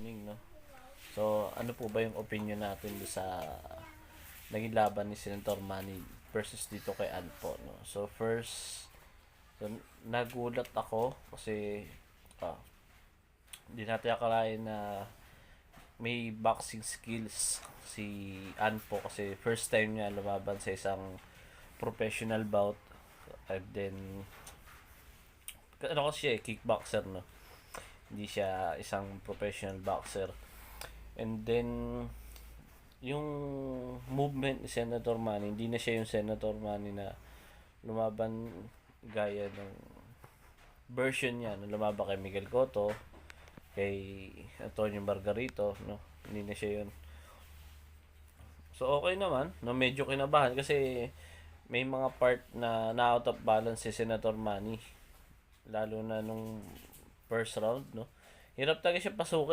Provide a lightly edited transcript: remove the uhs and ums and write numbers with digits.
morning, no? So, ano po ba yung opinion natin sa naging laban ni Senator Manny versus dito kay Anpo, no? So, first, so, nagulat ako kasi hindi natin akalain na may boxing skills si Anpo kasi first time niya lumaban sa isang professional bout, and then ano kasi siya kickboxer, no? Hindi siya isang professional boxer. And then yung movement ni Senator Manny, hindi na siya yung Senator Manny na lumaban gaya ng version niya na lumaban kay Miguel Cotto, kay Antonio Margarito, no? Hindi na siya yun. So okay naman, no, medyo kinabahan kasi may mga part na out of balance si Senator Manny, lalo na nung first round, no? Hirap talaga siya pasukin.